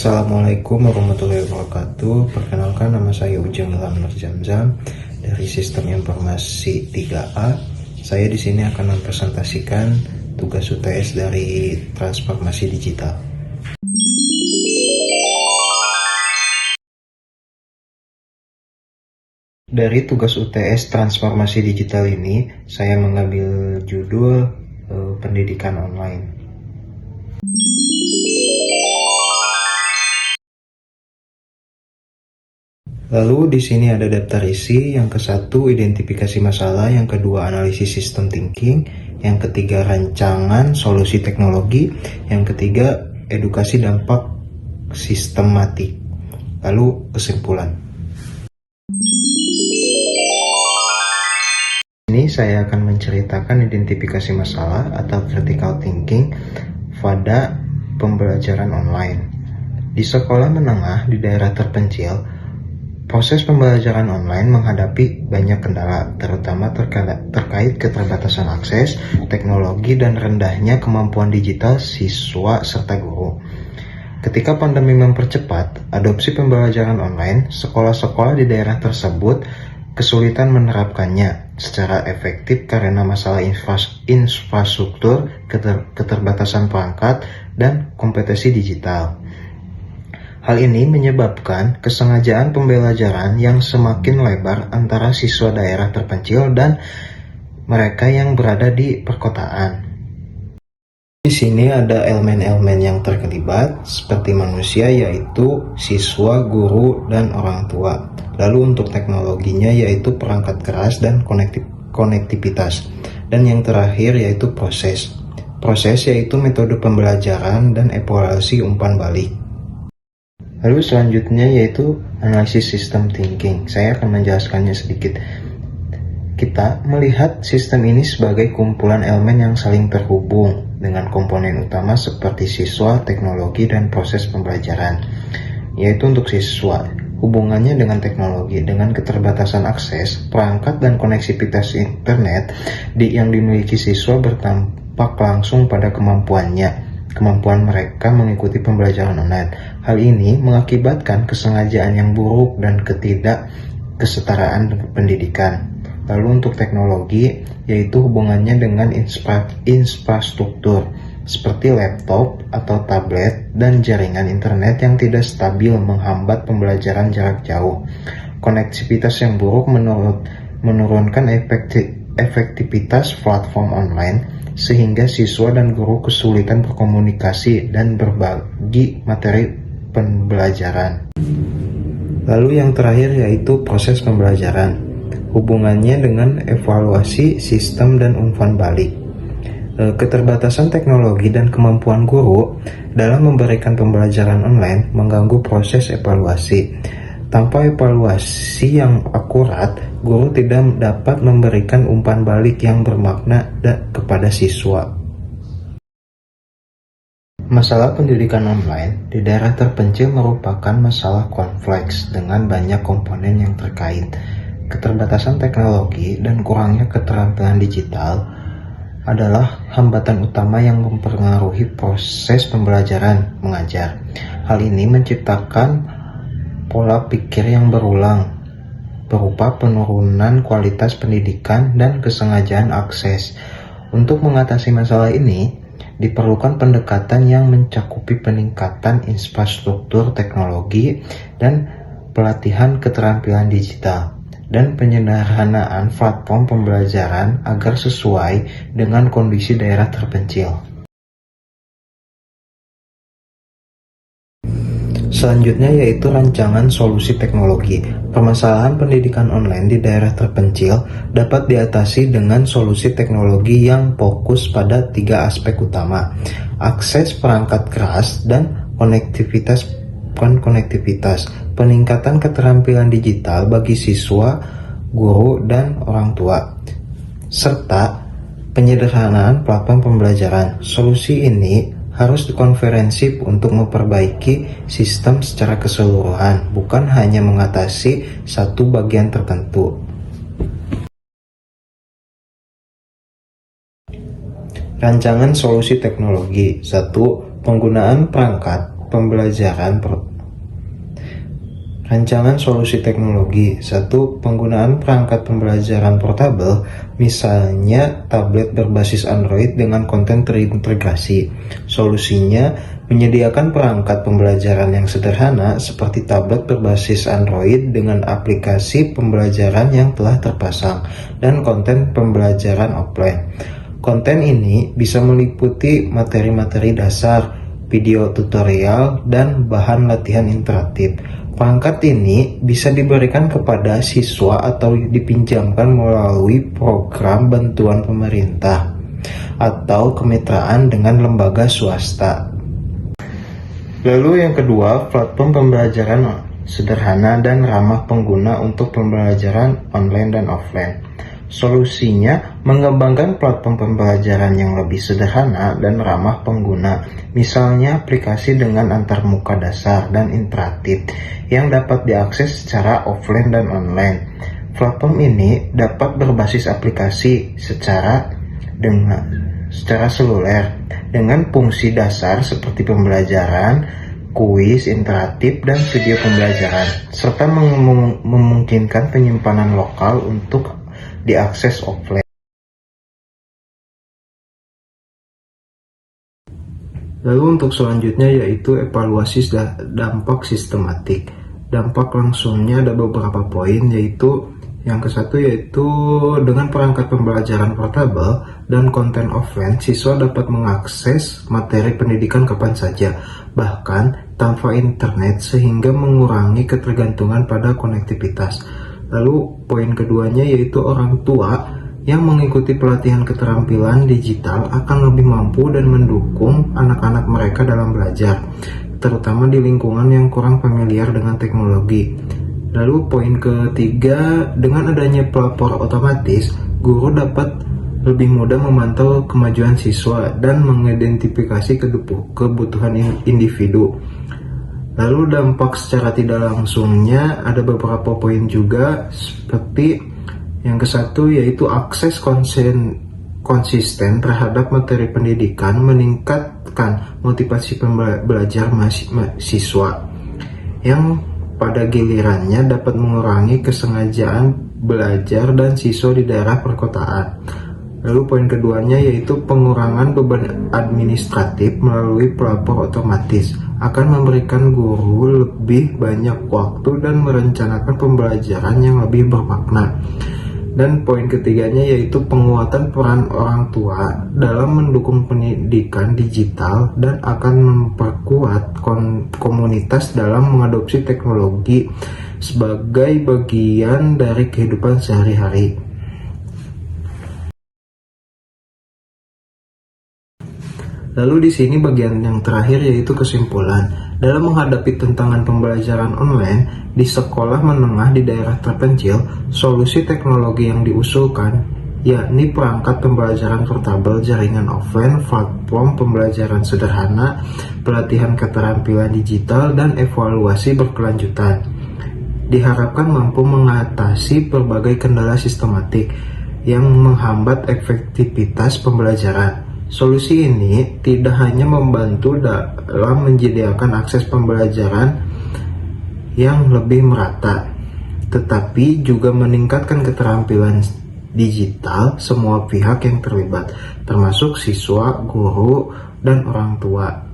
Assalamualaikum warahmatullahi wabarakatuh. Perkenalkan, nama saya Ujang Ilham Nur Zamzam dari Sistem Informasi 3A. Saya di sini akan mempresentasikan tugas UTS dari transformasi digital. Dari tugas UTS transformasi digital ini, saya mengambil judul pendidikan online. Lalu di sini ada daftar isi. Yang ke-1 identifikasi masalah, yang kedua analisis sistem thinking, yang ketiga rancangan solusi teknologi, yang ketiga edukasi dampak sistematik. Lalu kesimpulan. Ini saya akan menceritakan identifikasi masalah atau critical thinking pada pembelajaran online. Di sekolah menengah di daerah terpencil, proses pembelajaran online menghadapi banyak kendala, terutama terkait keterbatasan akses, teknologi, dan rendahnya kemampuan digital siswa serta guru. Ketika pandemi mempercepat adopsi pembelajaran online, sekolah-sekolah di daerah tersebut kesulitan menerapkannya secara efektif karena masalah infrastruktur, keterbatasan perangkat, dan kompetensi digital. Hal ini menyebabkan kesengajaan pembelajaran yang semakin lebar antara siswa daerah terpencil dan mereka yang berada di perkotaan. Di sini ada elemen-elemen yang terlibat seperti manusia, yaitu siswa, guru, dan orang tua. Lalu untuk teknologinya yaitu perangkat keras dan konektivitas. Dan yang terakhir yaitu proses. Proses yaitu metode pembelajaran dan evaluasi umpan balik. Lalu selanjutnya yaitu analisis sistem thinking. Saya akan menjelaskannya sedikit. Kita melihat sistem ini sebagai kumpulan elemen yang saling terhubung dengan komponen utama seperti siswa, teknologi, dan proses pembelajaran. Yaitu untuk siswa, hubungannya dengan teknologi, dengan keterbatasan akses, perangkat, dan koneksivitas internet yang dimiliki siswa berdampak langsung pada kemampuan mereka mengikuti pembelajaran online. Hal ini mengakibatkan kesengajaan yang buruk dan ketidakkesetaraan pendidikan. Lalu untuk teknologi, yaitu hubungannya dengan infrastruktur seperti laptop atau tablet dan jaringan internet yang tidak stabil menghambat pembelajaran jarak jauh. Konektivitas yang buruk menurunkan efektivitas platform online, sehingga siswa dan guru kesulitan berkomunikasi dan berbagi materi pembelajaran. Lalu yang terakhir yaitu proses pembelajaran, hubungannya dengan evaluasi sistem dan umpan balik. Keterbatasan teknologi dan kemampuan guru dalam memberikan pembelajaran online mengganggu proses evaluasi. Tanpa evaluasi yang akurat, guru tidak dapat memberikan umpan balik yang bermakna kepada siswa. Masalah pendidikan online di daerah terpencil merupakan masalah kompleks dengan banyak komponen yang terkait. Keterbatasan teknologi dan kurangnya keterampilan digital adalah hambatan utama yang mempengaruhi proses pembelajaran mengajar. Hal ini menciptakan pola pikir yang berulang, berupa penurunan kualitas pendidikan dan kesengajaan akses. Untuk mengatasi masalah ini, diperlukan pendekatan yang mencakupi peningkatan infrastruktur teknologi dan pelatihan keterampilan digital, dan penyederhanaan platform pembelajaran agar sesuai dengan kondisi daerah terpencil. Selanjutnya yaitu rancangan solusi teknologi. Permasalahan pendidikan online di daerah terpencil dapat diatasi dengan solusi teknologi yang fokus pada 3 aspek utama: akses perangkat keras dan konektivitas, peningkatan keterampilan digital bagi siswa, guru, dan orang tua, serta penyederhanaan platform pembelajaran. Solusi ini harus dikonferensi untuk memperbaiki sistem secara keseluruhan, bukan hanya mengatasi satu bagian tertentu. Rancangan solusi teknologi. 1. Penggunaan perangkat pembelajaran Rancangan solusi teknologi. 1. Penggunaan perangkat pembelajaran portabel, misalnya tablet berbasis Android dengan konten terintegrasi. Solusinya menyediakan perangkat pembelajaran yang sederhana seperti tablet berbasis Android dengan aplikasi pembelajaran yang telah terpasang dan konten pembelajaran offline. Konten ini bisa meliputi materi-materi dasar, video tutorial, dan bahan latihan interaktif. Perangkat ini bisa diberikan kepada siswa atau dipinjamkan melalui program bantuan pemerintah atau kemitraan dengan lembaga swasta. Lalu yang kedua, platform pembelajaran sederhana dan ramah pengguna untuk pembelajaran online dan offline. Solusinya mengembangkan platform pembelajaran yang lebih sederhana dan ramah pengguna, misalnya aplikasi dengan antarmuka dasar dan interaktif yang dapat diakses secara offline dan online. Platform ini dapat berbasis aplikasi secara seluler dengan fungsi dasar seperti pembelajaran, kuis interaktif, dan video pembelajaran, serta memungkinkan penyimpanan lokal untuk diakses offline. Lalu untuk selanjutnya yaitu evaluasi dampak sistematik. Dampak langsungnya ada beberapa poin, yaitu yang ke-1 yaitu dengan perangkat pembelajaran portabel dan konten offline, siswa dapat mengakses materi pendidikan kapan saja, bahkan tanpa internet, sehingga mengurangi ketergantungan pada konektivitas. Lalu poin keduanya yaitu orang tua yang mengikuti pelatihan keterampilan digital akan lebih mampu dan mendukung anak-anak mereka dalam belajar, terutama di lingkungan yang kurang familiar dengan teknologi. Lalu poin ketiga, dengan adanya pelapor otomatis, guru dapat lebih mudah memantau kemajuan siswa dan mengidentifikasi kebutuhan individu. Lalu dampak secara tidak langsungnya ada beberapa poin juga, seperti yang ke-1 yaitu akses konsisten terhadap materi pendidikan, meningkatkan motivasi belajar siswa, yang pada gilirannya dapat mengurangi kesengajaan belajar dan siswa di daerah perkotaan. Lalu poin keduanya yaitu pengurangan beban administratif melalui pelapor otomatis akan memberikan guru lebih banyak waktu dan merencanakan pembelajaran yang lebih bermakna. Dan poin ketiganya yaitu penguatan peran orang tua dalam mendukung pendidikan digital dan akan memperkuat komunitas dalam mengadopsi teknologi sebagai bagian dari kehidupan sehari-hari. Lalu di sini bagian yang terakhir yaitu kesimpulan. Dalam menghadapi tantangan pembelajaran online di sekolah menengah di daerah terpencil, solusi teknologi yang diusulkan yakni perangkat pembelajaran portabel, jaringan offline, platform pembelajaran sederhana, pelatihan keterampilan digital, dan evaluasi berkelanjutan. Diharapkan mampu mengatasi berbagai kendala sistematik yang menghambat efektivitas pembelajaran. Solusi ini tidak hanya membantu dalam menyediakan akses pembelajaran yang lebih merata, tetapi juga meningkatkan keterampilan digital semua pihak yang terlibat, termasuk siswa, guru, dan orang tua.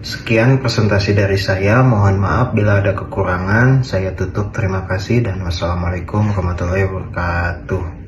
Sekian presentasi dari saya, mohon maaf bila ada kekurangan. Saya tutup, terima kasih dan wassalamualaikum warahmatullahi wabarakatuh.